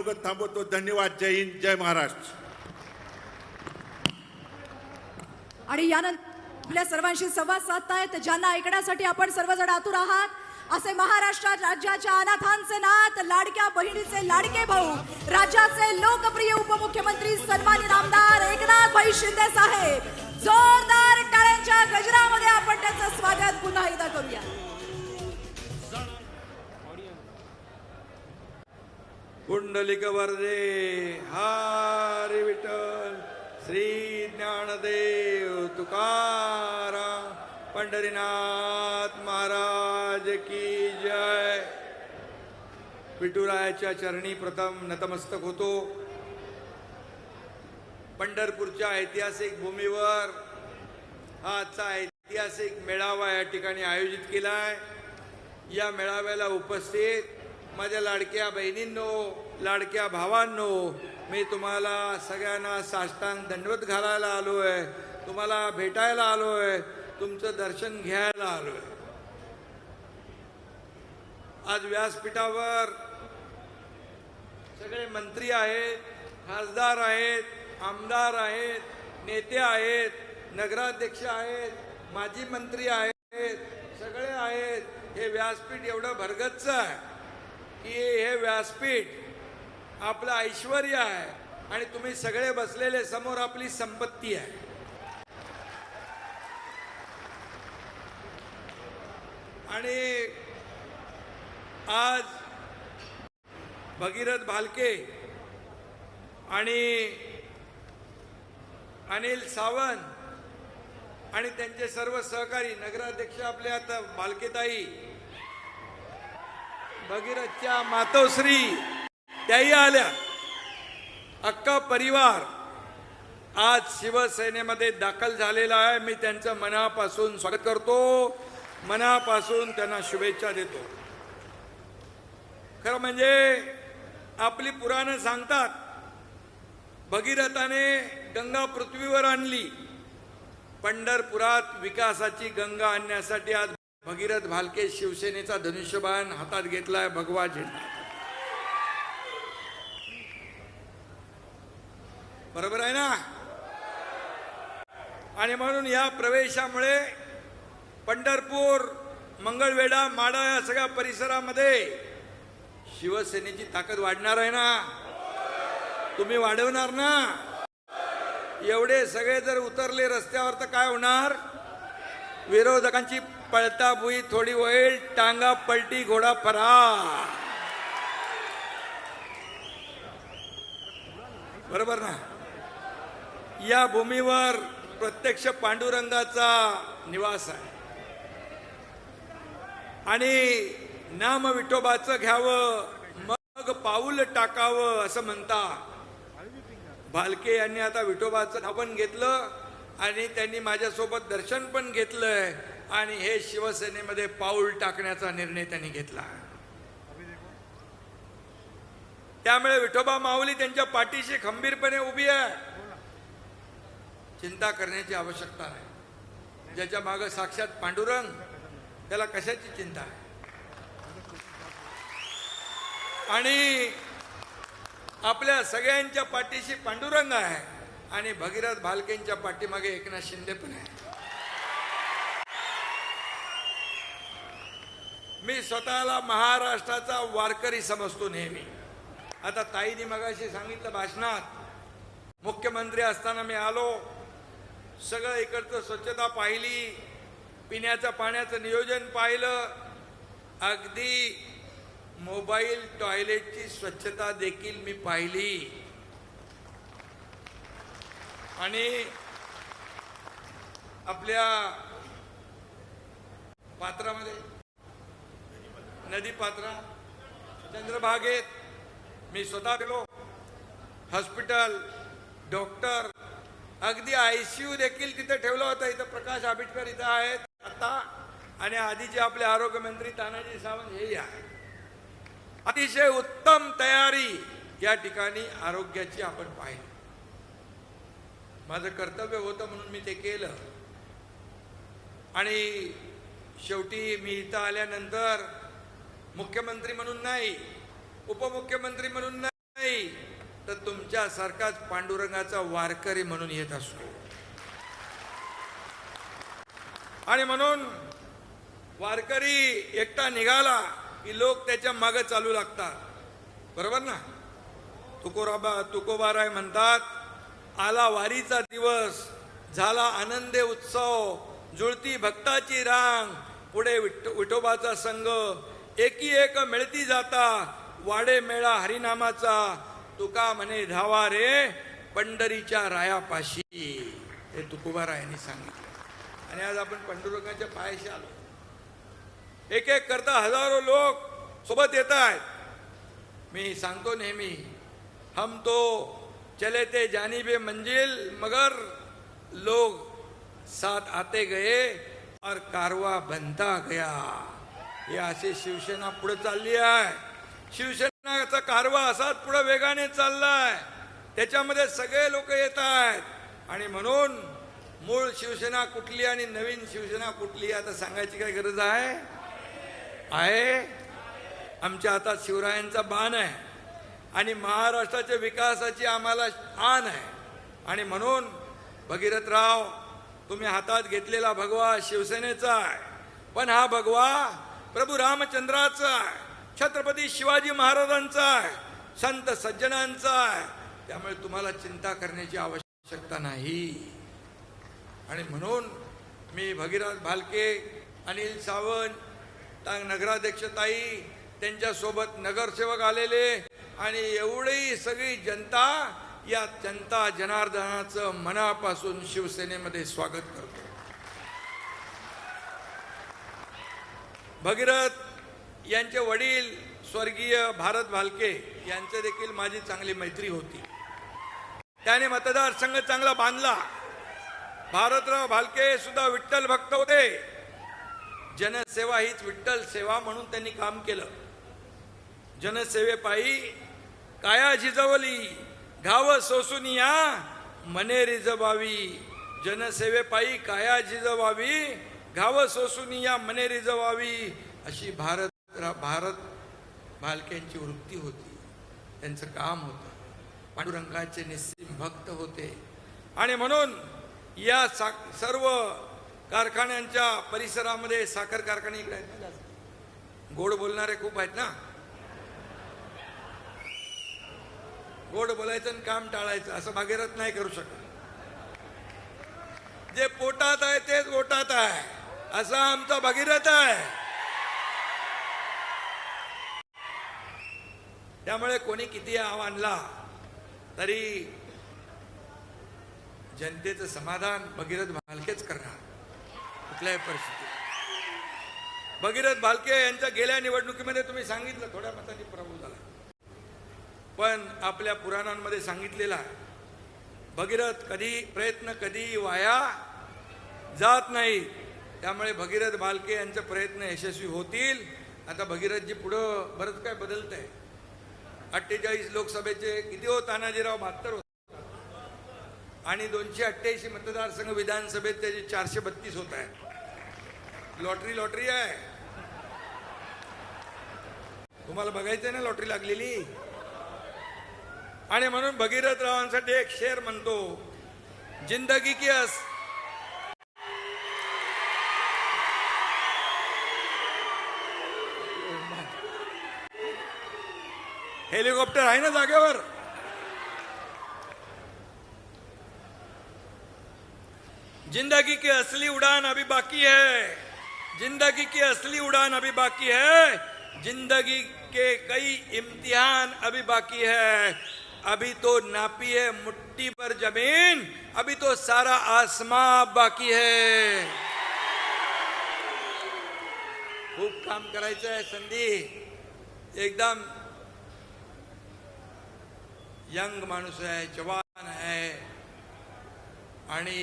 मनोगत थांबवतो. धन्यवाद. जय हिंद, जय महाराष्ट्र. आणि यानंतर आपल्या सर्वांशी संवाद साधतायत ज्यांना ऐकण्यासाठी आपण सर्वजण आतुर आहात असे महाराष्ट्र राज्याच्या अनाथांचे नाथ, लाडक्या बहिणीचे लाडके भाऊ, राज्याचे लोकप्रिय उपमुख्यमंत्री सन्मानित आमदार एकनाथ भाई शिंदे साहेब. जोरदार टाळ्यांच्या गजरामध्ये आपण त्यांचं स्वागत पुन्हा एकदा करूया. कुंडलिक वरदे हरी विठ्ठल श्री ज्ञानदेव तुकाराम पंढरीनाथ महाराज की जय. विठुरायाच्या चरणी प्रथम नतमस्तक होतो. पंढरपूरच्या ऐतिहासिक भूमीवर हा आजचा ऐतिहासिक मेळावा या ठिकाणी आयोजित केलाय. या मेळाव्याला उपस्थित माझ्या लाडक्या बहिणींनो, लाडक्या भावांनो, मी तुम्हाला सगळ्यांना साष्टांग दंडवत घालायला आलोय, तुम्हाला भेटायला आलोय, तुमचं दर्शन घ्यायला आलोय. आज व्यासपीठावर सगळे मंत्री आहेत, खासदार आहेत, आमदार आहेत, नेते आहेत, नगराध्यक्ष आहेत, माजी मंत्री आहेत, सगळे आहेत. हे व्यासपीठ एवढं भरगच्च आहे की हे व्यासपीठ आपलं ऐश्वर्य आहे आणि तुम्ही सगळे बसलेले समोर आपली संपत्ती आहे. आणि आज भगीरथ भालके आणि अनिल सावंत आणि त्यांचे सर्व सहकारी, नगराध्यक्ष आपले आता भालकेताई, भगीरथच्या मातोश्री त्याही आल्या. अख्खा परिवार आज शिवसेनेमध्ये दाखल झालेला आहे. मी त्यांचं मनापासून स्वागत करतो, मनापासून त्यांना शुभेच्छा देतो. खरं म्हणजे आपली पुराणं सांगतात, भगीरथाने गंगा पृथ्वीवर आणली. पंढरपुरात विकासाची गंगा आणण्यासाठी आज भगीरथ भालके शिवसेनेचा धनुष्यबाण हातात घेतलाय, भगवा झेंडा. बरोबर आहे ना? आणि म्हणून या प्रवेशामुळे पंढरपूर, मंगळवेढा, माढा या सगळ्या परिसरामध्ये शिवसेनेची ताकद वाढणार आहे ना? तुम्ही वाढवणार ना? एवढे सगळे जर उतरले रस्त्यावर तर काय होणार? विरोधकांची पळता बुई थोडी होईल, टांगा पलटी घोडा फरार. बरोबर ना? या भूमीवर प्रत्यक्ष पांडुरंगाचा निवास आहे आणि नाम विठोबाचं घ्यावं मग पाऊल टाकावं असं म्हणतात. भालके यांनी आता विठोबाचं नाव पण घेतलं आणि त्यांनी माझ्यासोबत दर्शन पण घेतलंय आणि हे शिवसेनेमध्ये पाऊल टाकण्याचा निर्णय त्यांनी घेतला. त्यामुळे विठोबा माऊली त्यांच्या पाठीशी खंबीरपणे उभी आहे. चिंता करण्याची आवश्यकता नाही. ज्याच्या मागे साक्षात पांडुरंग, त्याला कशाची चिंता आहे? आणि आपल्या सगळ्यांच्या पाठीशी पांडुरंग आहे आणि भगीरथ भालकेंच्या पाठीमागे एकनाथ शिंदे पण आहे. मी स्वतःला महाराष्ट्राचा वारकरी समजतो नेहमी. आता ताईने मगाशी सांगितलं भाषणात, मुख्यमंत्री असताना मी आलो, सगळं इकडचं स्वच्छता पाहिली, पिण्याच्या पाण्याचं नियोजन पाहिलं, अगदी मोबाईल टॉयलेटची स्वच्छता देखील मी पाहिली. आणि आपल्या पात्रामध्ये, नदी पात्रा, चंद्रभागेत मी स्वतः गेलो. हॉस्पिटल, डॉक्टर, अगदी ICU देखील तिथे ठेवलं होतं. इथं प्रकाश आंबेडकर इथं आहेत आता, आणि आधीचे आपले आरोग्य मंत्री तानाजी सावंत हेही आहेत. अतिशय उत्तम तयारी या ठिकाणी आरोग्याची आपण पाहिली. माझं कर्तव्य होतं म्हणून मी ते केलं. आणि शेवटी मी इथं आल्यानंतर मुख्यमंत्री म्हणून नाही, उपमुख्यमंत्री म्हणून नाही, तुमच्यासारखाच पांडुरंगाचा वारकरी म्हणून येत असतो. आणि म्हणून वारकरी एकटा निघाला की लोक त्याच्या मागे चालू लागतात. बरोबर ना? तुकोबाराय म्हणतात, आला वारीचा दिवस, झाला आनंदे उत्सव, जुळती भक्ताची रांग, पुढे विठोबाचा संघ, एकी एक मिळती जाता, वाडे मेळा हरिनामाचा, तुका म्हणे धावा रे पंढरीच्या रायापाशी. हे तुकोबारायांनी सांगितलं. आणि आज आपण पांडुरंगाच्या पायाशी आलो. एक एक करता हजारो लोक सोबत येत आहेत. मी सांगतो नेहमी, हम तो चले थे जानिबे मंजिल मगर लोग साथ आते गए और कारवा बनता गया. हे असे शिवसेना पुढे चालली आहे. शिवसेनाचा कारवा असाच पुढे वेगाने चाललाय. त्याच्यामध्ये सगळे लोक येत आहेत. आणि म्हणून मूळ शिवसेना कुठली आणि नवीन शिवसेना कुठली आता सांगायची काय गरज आहे? आमच्या हातात शिवरायांचा बाण आहे आणि महाराष्ट्राच्या विकासाची आम्हाला आण आहे. आणि म्हणून भगीरथराव, तुम्ही हातात घेतलेला भगवा शिवसेनेचा आहे, पण हा भगवा प्रभू रामचंद्राचा आहे, छत्रपती शिवाजी महाराजांचा आहे, संत सज्जनांचा आहे. त्यामुळे तुम्हाला चिंता करण्याची आवश्यकता नाही. आणि म्हणून मी भगीरथ भालके, अनिल सावंत, नगराध्यक्षताई, त्यांच्यासोबत नगरसेवक आलेले आणि एवढी सगळी जनता, या जनता जनार्दनाचं मनापासून शिवसेनेमध्ये स्वागत करतो. भगीरथ यांचे वडील स्वर्गीय भारत भालके यांचे देखील माझी चांगली मैत्री होती. त्याने मतदारसंघ चांगला बांधला. भारतराव भालके सुद्धा विठ्ठल भक्त होते. जनसेवा हीच विठ्ठल सेवा म्हणून त्यांनी काम केलं. जनसेवेपायी काया झिजवली, घाव सोसून या मने रिजवावी. जनसेवेपायी काया झिजवावी, घाव सोसून या मने रिजवावी, अशी भारत भालक्यांची वृत्ती होती. त्यांचं काम होतं. पांडुरंगाचे निस्सीम भक्त होते. आणि म्हणून या सर्व कारखान्यांच्या परिसरामध्ये, साखर कारखाने इकडे आहेत ना, गोड बोलणारे खूप आहेत ना. गोड बोलायचं आणि काम टाळायचं असं भागीरथ नाही करू शकत. जे पोटात आहे तेच पोटात आहे, असा आमचा भगीरथ आहे. त्यामुळे कोणी किती आव्हानला तरी जनतेचं समाधान भगीरथ भालकेच करणार कुठल्याही परिस्थितीत. भगीरथ भालके यांच्या गेल्या निवडणुकीमध्ये तुम्ही सांगितलं थोड्या मतांनी पराभव झाला, पण आपल्या पुराणांमध्ये सांगितलेला भगीरथ प्रयत्न कधी वाया जात नाही. त्यामुळे भगीरथ भालके यांचे प्रयत्न यशस्वी होतील. आता भगीरथजी पुढं बरंच काय बदलत आहे. 48 लोकसभेचे किती हो तानाजीराव 72 होते आणि 288 मतदारसंघ विधानसभेत त्याचे 432 होत आहे. लॉटरी आहे. तुम्हाला बघायचंय ना लॉटरी लागलेली. आणि म्हणून भगीरथ रावांसाठी एक शेर म्हणतो, जिंदगी की हेलिकॉप्टर आहे ना जागेवर. जिंदगी की असली उड़ान अभी बाकी है, जिंदगी की असली उड़ान अभी बाकी है, जिंदगी के कई इम्तिहान अभी बाकी है, अभी तो नापी है मुट्ठी पर जमीन, अभी तो सारा आसमां बाकी है. खूप काम करायचं आहे. संधी एकदम यंग माणूस आहे, जवान आहे आणि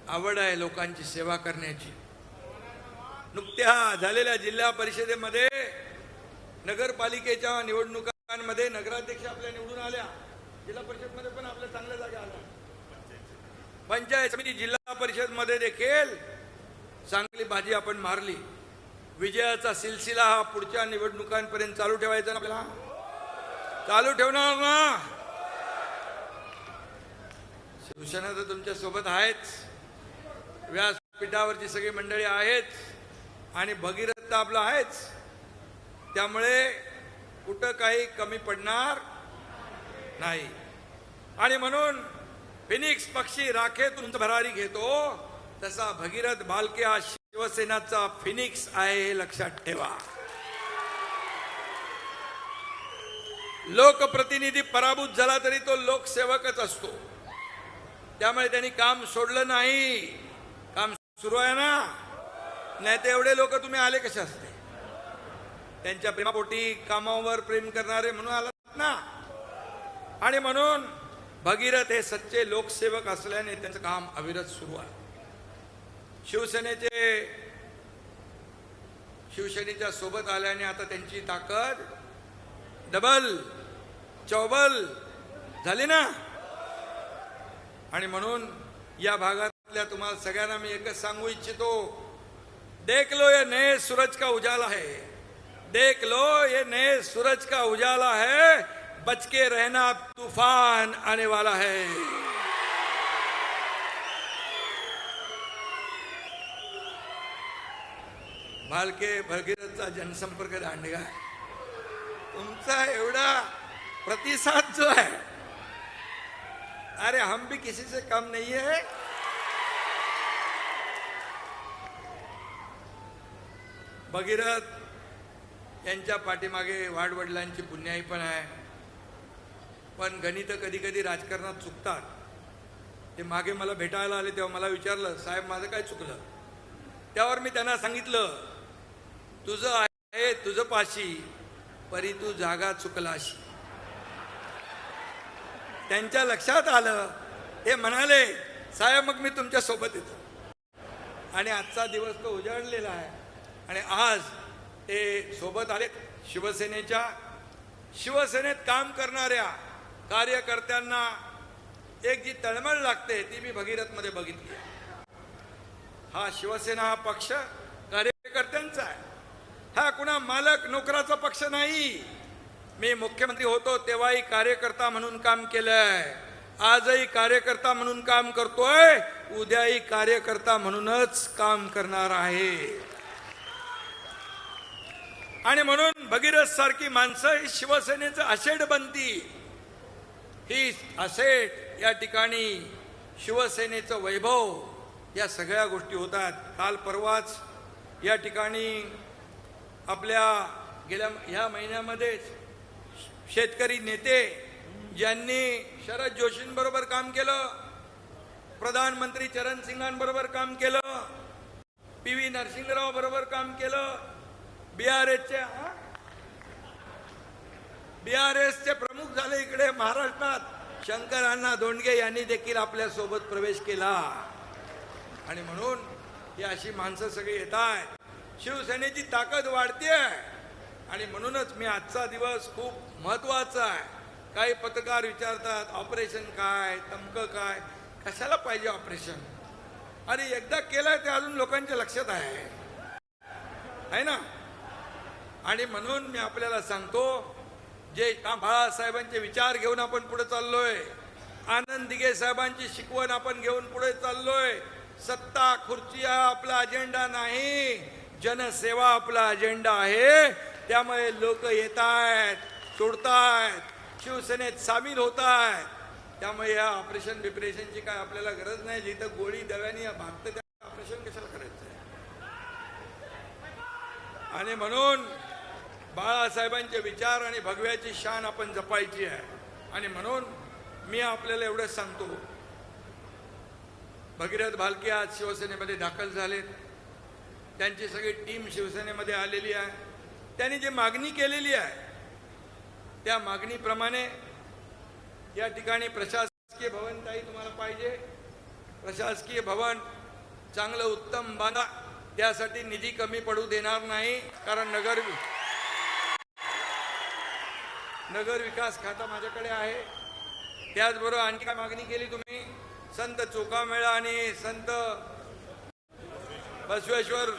आवड आहे लोकांची सेवा करण्याची. नुकत्या झालेल्या जिल्हा परिषदेमध्ये नगरपालिकेच्या निवडणुकांमध्ये नगराध्यक्ष आपल्या निवडून आल्या. जिल्हा परिषदमध्ये पण आपल्या चांगल्या जागा आल्या. पंचायत समिती जिल्हा परिषद मध्ये देखील चांगली बाजी आपण मारली. विजयाचा सिलसिला हा पुढच्या निवडणुकांपर्यंत चालू ठेवायचा ना. आपल्याला चालू ठेवणार ना. शिवसेना तर तुमच्या सोबत आहेच, व्यासपीठावरची सगळी मंडळी आहेच आणि भगीरथ तर आपला आहेच. त्यामुळे कुठं काही कमी पडणार नाही. आणि म्हणून फिनिक्स पक्षी राखेतून भरारी घेतो, तसा भगीरथ भालके हा शिवसेनाचा फिनिक्स आहे, हे लक्षात ठेवा. लोकप्रतिनिधी पराभूत झाला तरी तो लोकसेवकच असतो. त्यामुळे त्यांनी काम सोडलं नाही, काम सुरू आहे ना. नाही तर एवढे लोक तुम्ही आले कसे असते? त्यांच्या प्रेमापोटी कामावर प्रेम करणारे म्हणून आलात ना. आणि म्हणून भगीरथ हे सच्चे लोकसेवक असल्याने त्यांचं काम अविरत सुरू आहे. शिवसेनेच्या सोबत आल्याने आता त्यांची ताकद डबल चौबल झाली ना. आणि म्हणून या भागातल्या तुम्हाला सगळ्यांना मी एकच सांगू इच्छितो, देख लो ये नए सूरज का उजाला है, देख लो ये नए सूरज का उजाला है, बच के रहना तूफान आने वाला है. भालके भगीरथचा जनसंपर्क दांडगा आहे. तुमचा एवढा प्रतिसाद जो है, अरे हम भी किसी से कम नहीं है. भगीरथ यांच्या पाठीमागे वाडवडिलांची पुण्याई पण आहे. पण गणित कधी कधी राजकारणात चुकतात. ते मागे मला भेटायला आले तेव्हा मला विचारलं, साहेब माझं काय चुकलं? त्यावर मी त्यांना सांगितलं, तुझं आहे तुझं पाशी, परी तू जागा चुकलाशी. त्यांच्या लक्षात आलं. ते म्हणाले, साहेब मग मी तुमच्या सोबत येतो. आणि आजचा दिवस तो उजाडलेला आहे. आणि आज ते सोबत आले. शिवसेनेत काम करणाऱ्या कार्यकर्त्यांना एक जी तळमळ लागते ती मी भगीरथमध्ये बघितली. हा शिवसेना हा पक्ष कार्यकर्त्यांचा आहे. हा कुणा मालक नोकराचा पक्ष नाही. मी मुख्यमंत्री होतो तेव्हाही कार्यकर्ता म्हणून काम केलंय, आजही कार्यकर्ता म्हणून काम करतोय, उद्याही कार्यकर्ता म्हणूनच काम करणार आहे. आणि म्हणून भगीरथ सारखी माणसं ही शिवसेनेचं असेट बनती. ही असेट या ठिकाणी शिवसेनेचं वैभव, या सगळ्या गोष्टी होतात. काल परवाच या ठिकाणी आपल्या गेल्या ह्या महिन्यामध्येच शेतकरी नेते ज्यांनी शरद जोशींबरोबर काम केलं, प्रधानमंत्री चरण सिंगांबरोबर काम केलं, PV नरसिंहराव बरोबर काम केलं, BRSचे प्रमुख झाले इकडे महाराष्ट्रात, शंकर अण्णा धोंडगे यांनी देखील आपल्या सोबत प्रवेश केला. आणि म्हणून ही अशी माणसं सगळी येत आहेत. शिवसेनेची ताकद वाढते. आणि म्हणूनच मी आजचा दिवस खूप महत्वाचा आहे. काही पत्रकार विचारतात ऑपरेशन काय, तमकं काय, कशाला पाहिजे ऑपरेशन? अरे एकदा केलंय ते अजून लोकांच्या लक्षात आहे ना. आणि म्हणून मी आपल्याला सांगतो, जे बाळासाहेबांचे विचार घेऊन आपण पुढे चाललोय, आनंद दिघे साहेबांची शिकवण आपण घेऊन पुढे चाललोय. सत्ता खुर्ची हा आपला अजेंडा नाही, जनसेवा आपला अजेंडा आहे. त्यामुळे लोक येत आहेत, सोडतायत, शिवसेनेत सामील होत आहेत. त्यामुळे या ऑपरेशनची काय आपल्याला गरज नाही. जिथं गोळी दव्याने भागतं त्या ऑपरेशन कशाला करायचं आहे? आणि म्हणून बाळासाहेबांचे विचार आणि भगव्याची शान आपण जपायची आहे. आणि म्हणून मी आपल्याला एवढंच सांगतो, भगीरथ भालके आज शिवसेनेमध्ये दाखल झालेत. त्यांची सगळी टीम शिवसेनेमध्ये आलेली आहे. त्यांनी जी मागणी केलेली आहे त्या मागणीप्रमाणे या ठिकाणी प्रशासकीय भवन ताई तुम्हाला पाहिजे, प्रशासकीय भवन चांगलं उत्तम बांधा. त्यासाठी निधी कमी पडू देणार नाही, कारण नगर विकास खाता माझ्याकडे आहे. त्याचबरोबर आणखी काय मागणी केली तुम्ही? संत चोखामेळा आणि संत बसवेश्वर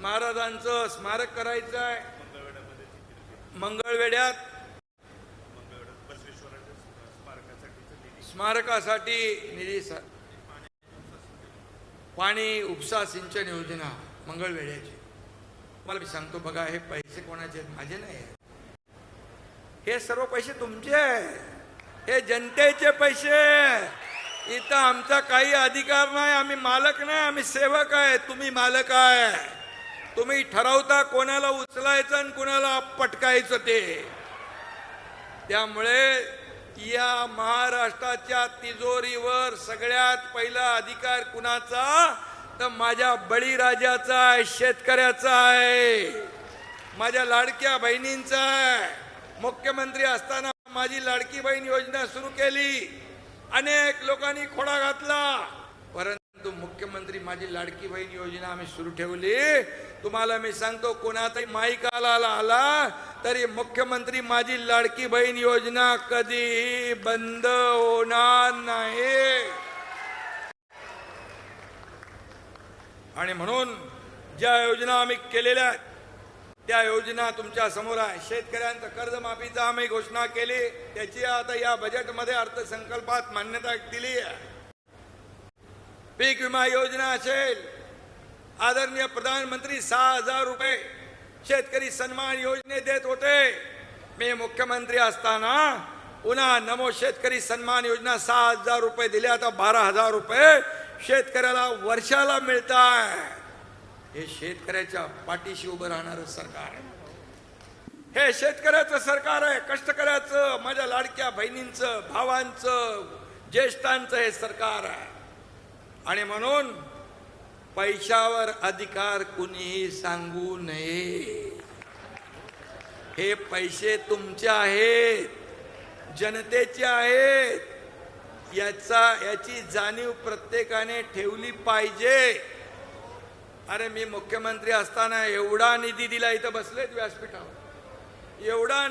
महाराजांचं स्मारक करायचं आहे. मंगळवेढ्यात स्मारकासाठी निधी पाणी उपसा सिंचन योजना मंगळवेढ्याची. मला मी सांगतो बघा, हे पैसे कोणाचे आहेत? माझे नाही आहेत. हे सर्व पैसे तुमचे आहे, हे जनतेचे पैसे. इथं आमचा काही अधिकार नाही, आम्ही मालक नाही, आम्ही सेवक आहे. तुम्ही मालक आहे. तुम्ही ठरवता कोणाला उचलायचं आणि कोणाला पटकायचं ते. त्यामुळे या महाराष्ट्राच्या तिजोरीवर सगळ्यात पहिला अधिकार कुणाचा? तर माझ्या बळीराजाचा आहे, शेतकऱ्याचा आहे, माझ्या लाडक्या बहिणींचा आहे. मुख्यमंत्री असताना माझी लाडकी बहीण योजना सुरू केली, अनेक लोकांनी खोडा घातला, परंतु मुख्यमंत्री माझी लाडकी बहीण योजना आम्ही सुरू ठेवली. तुम्हाला मी सांगतो, कोणाचाही माईक आला तरी मुख्यमंत्री माझी लाडकी बहीण योजना कधीही बंद होणार नाही. आणि म्हणून ज्या योजना आम्ही केलेल्या आहेत त्या योजना तुमच्या समोर आहे. शेतकऱ्यांचं कर्जमाफीचा आम्ही घोषणा केली, त्याची आता या बजेटमध्ये अर्थसंकल्पात मान्यता दिली आहे. पीक विमा योजना असेल, आदरणीय प्रधानमंत्री 6,000 रुपये शेतकरी सन्मान योजने देत होते. मी मुख्यमंत्री असताना पुन्हा नमो शेतकरी सन्मान योजना 6,000 रुपये दिले, आता 12,000 रुपये शेतकऱ्याला वर्षाला मिळत आहे. हे शेतकऱ्याच्या पाठीशी उभं राहणारं सरकार आहे. हे शेतकऱ्याचं सरकार आहे, कष्टकऱ्याचं, माझ्या लाडक्या बहिणींचं, भावांचं, ज्येष्ठांचं हे सरकार आहे. आणि म्हणून पैशावर अधिकार कुणीही सांगू नये. हे पैसे तुमचे आहेत, जनतेचे आहेत. याची जाणीव प्रत्येकाने ठेवली पाहिजे. अरे मी मुख्यमंत्री असताना एवढा निधी दिला, इथं बसलेत व्यासपीठावर, एवढा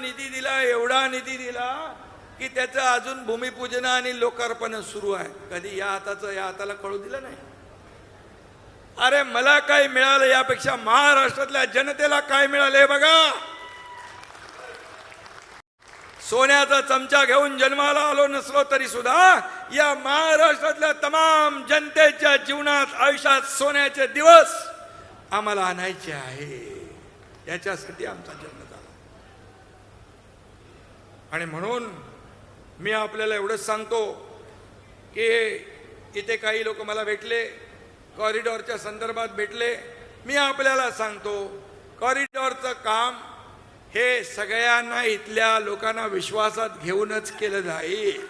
निधी दिला की त्याचं अजून भूमिपूजन आणि लोकार्पण सुरू आहे. कधी या हाताला कळू दिलं नाही. अरे मला काय मिळालं यापेक्षा महाराष्ट्रातल्या जनतेला काय मिळाले बघा. सोन्याचा चमचा घेऊन जन्माला आलो नसलो तरी सुद्धा या महाराष्ट्रातल्या तमाम जनतेच्या जीवनात, आयुष्यात सोन्याचे दिवस आम्हाला आणायचे आहे. याच्यासाठी आमचा जन्म झाला. आणि म्हणून मी आपल्याला एवढंच सांगतो की इथे काही लोक मला भेटले, कॉरिडॉरच्या संदर्भात भेटले. मी आपल्याला सांगतो, कॉरिडॉरचं काम हे सगळ्यांना, इथल्या लोकांना विश्वासात घेऊनच केलं जाईल.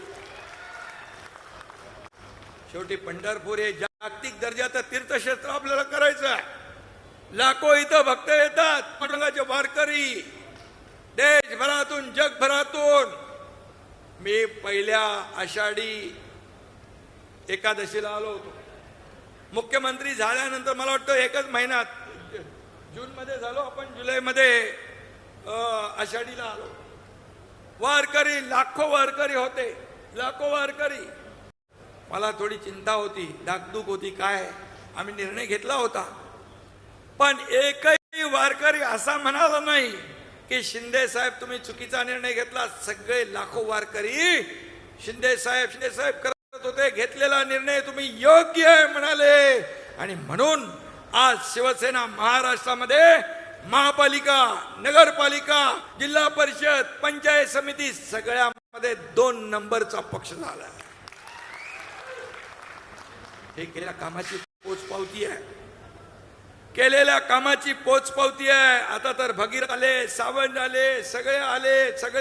शेवटी पंढरपूर हे जागतिक दर्जाचं तीर्थक्षेत्र आपल्याला करायचं आहे. लाखो इथं भक्त येतात, पांडुरंगाचे वारकरी, देशभरातून, जगभरातून. मी पहिल्या आषाढी एकादशीला आलो होतो. मुख्यमंत्री झाल्यानंतर मला वाटतं एकच महिन्यात, जूनमध्ये झालो आपण, जुलैमध्ये आषाढीला आलो. वारकरी, लाखो वारकरी होते, लाखो वारकरी. मला थोडी चिंता होती, धाकधूक होती. काय आम्ही निर्णय घेतला होता, पण एकही वारकरी असा म्हणाला नाही की शिंदे साहेब तुम्ही चुकीचा निर्णय घेतला. सगळे लाखो वारकरी शिंदे साहेब करत होते, घेतलेला निर्णय तुम्ही योग्य आहे म्हणाले. आणि म्हणून आज शिवसेना महाराष्ट्रामध्ये महापालिका, नगरपालिका, जिल्हा परिषद, पंचायत समिती सगळ्यामध्ये 2 नंबरचा पक्ष झाला. हे केलेल्या कामाची पोचपावती आहे, केलेल्या कामाची पोचपावती आहे. आता तर भगीरथ आले, सावंत आले, सगळे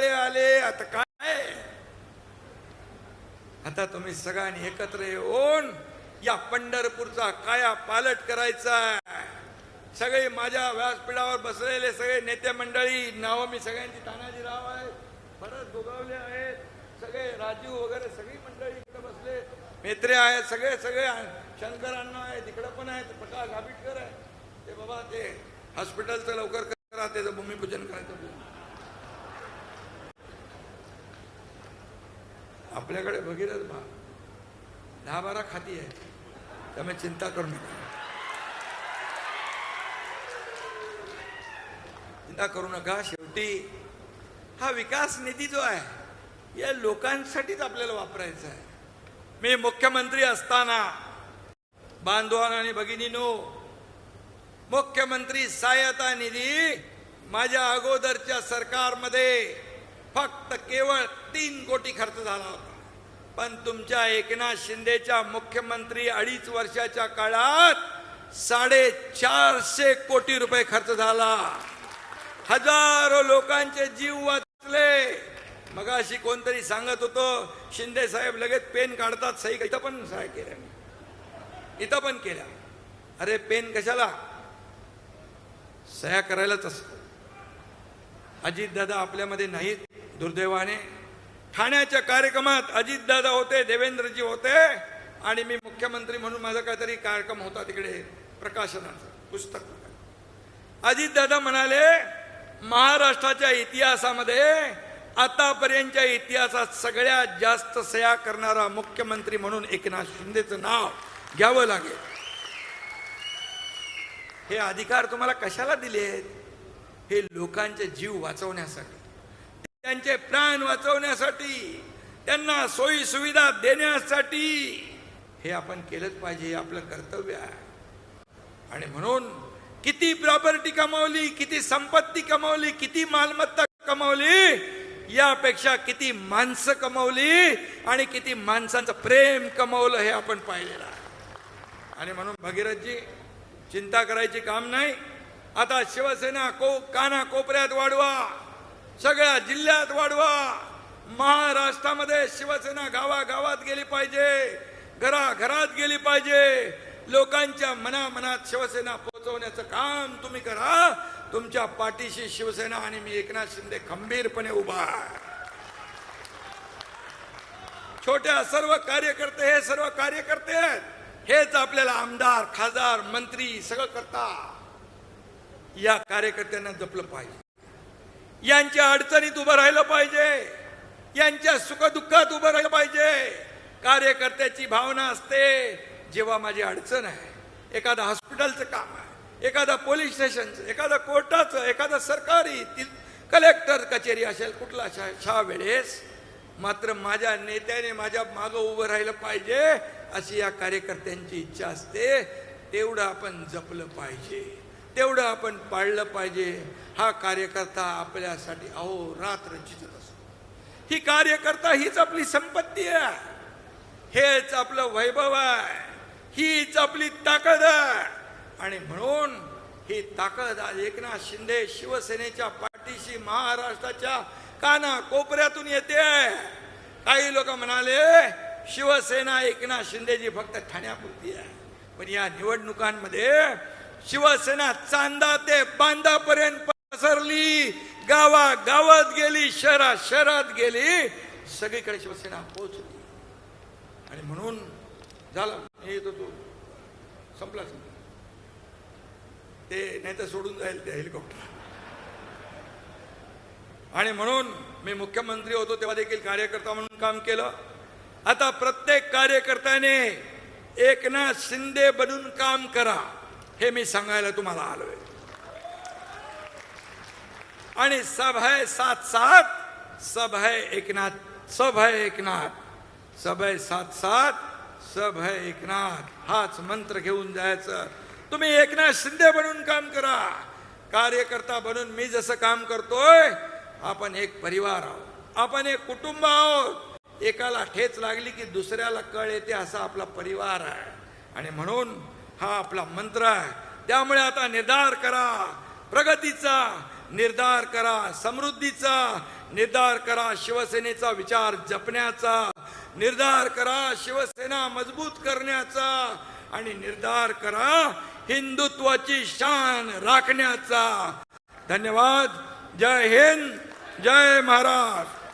आले. आता काय, आता तुम्ही सगळ्यांनी एकत्र येऊन या पंढरपूरचा काया पालट करायचा आहे. सगळे माझ्या व्यासपीठावर बसलेले सगळे नेते मंडळी, नावं मी सगळ्यांची, तानाजीराव आहेत, भरत गोगावले आहेत, सगळे राजीव वगैरे सगळी मंडळी इकडे बसले, मेत्रे आहेत, सगळे शंकर अण्णा आहे, तिकडे पण आहेत, प्रकाश आबिटकर आहे. ते बाबा ते हॉस्पिटलचं लवकर करा, त्याचं भूमिपूजन करायचं. आपल्याकडे भगीरथ 10-12 खाती आहे, त्यामुळे चिंता करू नका, चिंता करू नका. शेवटी हा विकास निधी जो आहे या लोकांसाठीच आपल्याला वापरायचा आहे. मी मुख्यमंत्री असताना बांधवांनो आणि भगिनीनो, मुख्यमंत्री सहायता निधी माझ्या अगोदरच्या सरकारमध्ये फक्त केवळ 3 कोटी खर्च झाला होता. पण तुमच्या एकनाथ शिंदेच्या मुख्यमंत्री 2.5 वर्षाच्या काळात 450 कोटी रुपये खर्च झाला. हजारो लोकांचे जीव वाचले. मगाशी कोणतरी सांगत होतं शिंदे साहेब लगेच पेन काढतात, सही. इथं पण सह्या केल्या, इथं पण केल्या. अरे पेन कशाला, सह्या करायलाच असतो. अजितदादा आपल्यामध्ये नाहीत दुर्दैवाने. ठाण्याच्या कार्यक्रमात अजितदादा होते, देवेंद्रजी होते, आणि मी मुख्यमंत्री म्हणून माझा काहीतरी कार्यक्रम होता तिकडे, प्रकाशनाचा पुस्तक. अजितदादा म्हणाले महाराष्ट्राच्या इतिहासामध्ये आतापर्यंतच्या इतिहासात सगळ्यात जास्त सह्या करणारा मुख्यमंत्री म्हणून एकनाथ शिंदेचं नाव घ्यावं लागेल. हे अधिकार तुम्हाला कशाला दिलेत? हे लोकांचे जीव वाचवण्यासाठी, त्यांचे प्राण वाचवण्यासाठी, त्यांना सोयी सुविधा देण्यासाठी. हे आपण केलंच पाहिजे, हे आपलं कर्तव्य आहे. आणि म्हणून किती प्रॉपर्टी कमावली, किती संपत्ती कमावली, किती मालमत्ता कमावली, यापेक्षा किती माणसं कमावली आणि किती माणसांचं प्रेम कमावलं हे आपण पाहिलेलं आहे. आणि म्हणून भगीरथजी, चिंता करायची काम नाही. आता शिवसेना काना कोपऱ्यात वाढवा, सगळ्या जिल्ह्यात वाढवा. महाराष्ट्रामध्ये शिवसेना गावागावात गेली पाहिजे, घराघरात गेली पाहिजे. लोकांच्या मनामनात शिवसेना पोहोचवण्याचं काम तुम्ही करा. तुमच्या पाठीशी शिवसेना आणि मी एकनाथ शिंदे खंबीरपणे उभा आहे. छोट्या सर्व कार्यकर्ते, हे सर्व कार्यकर्ते आहेत, हेच आपल्याला आमदार, खासदार, मंत्री सगळं करतात. या कार्यकर्त्यांना जपलं पाहिजे, यांच्या अडचणीत उभं राहिलं पाहिजे, यांच्या सुखदुःखात उभं राहिलं पाहिजे. कार्यकर्त्याची भावना असते, जेव्हा माझी अडचण आहे, एखादा हॉस्पिटलचं काम आहे, एखादा पोलीस स्टेशनचं, एखादा कोर्टाचं, एखादा सरकारी कलेक्टर कचेरी असेल, कुठला अशा वेळेस मात्र माझ्या नेत्याने माझ्या मागं उभं राहिलं पाहिजे, अशी या कार्यकर्त्यांची इच्छा असते. तेवढं आपण जपलं पाहिजे, तेवढं आपण पाळलं पाहिजे. हा कार्यकर्ता आपल्यासाठी अहोरात्र झिजत असतो. ही कार्यकर्ता हीच आपली संपत्ती आहे, हेच आपलं वैभव आहे, हीच आपली ताकद आहे. आणि म्हणून ही ताकद आज एकनाथ शिंदे शिवसेनेच्या पाठीशी महाराष्ट्राच्या काना कोपऱ्यातून येते. काही लोक म्हणाले शिवसेना एकनाथ शिंदेजी फक्त ठाण्यापुरती आहे, पण या निवडणुकांमध्ये शिवसेना चांदा ते बांधापर्यंत पसरली, गावागावात गेली, शहरात गेली, सगळीकडे शिवसेना पोहोचली. आणि म्हणून झालं, हे येतो तो संपला ते, नाही तर सोडून जाईल ते हेलिकॉप्टर. आणि म्हणून मी मुख्यमंत्री होतो तेव्हा देखील कार्यकर्ता म्हणून काम केलं. आता प्रत्येक कार्यकर्त्याने एकनाथ शिंदे बनून काम करा, हे मी सांगायला तुम्हाला आलोय. आणि सब है साथ साथ, सब है एकनाथ, सब है एकनाथ, सब है साथ साथ, सब है एकनाथ, हाच मंत्र घेऊन जायचं. तुम्ही एकनाथ शिंदे बनून काम करा. कार्यकर्ता बनून मी जसं काम करतोय, आपण एक परिवार आहोत, आपण एक कुटुंब आहोत. एकाला ठेच लागली की दुसऱ्याला कळ येते, असा आपला परिवार आहे. आणि म्हणून हा आपला मंत्र आहे. त्यामुळे आता निर्धार करा प्रगतीचा, निर्धार करा समृद्धीचा, निर्धार करा शिवसेनेचा विचार जपण्याचा, निर्धार करा शिवसेना मजबूत करण्याचा, आणि निर्धार करा हिंदुत्वाची शान राखण्याचा. धन्यवाद. जय हिंद, जय महाराष्ट्र.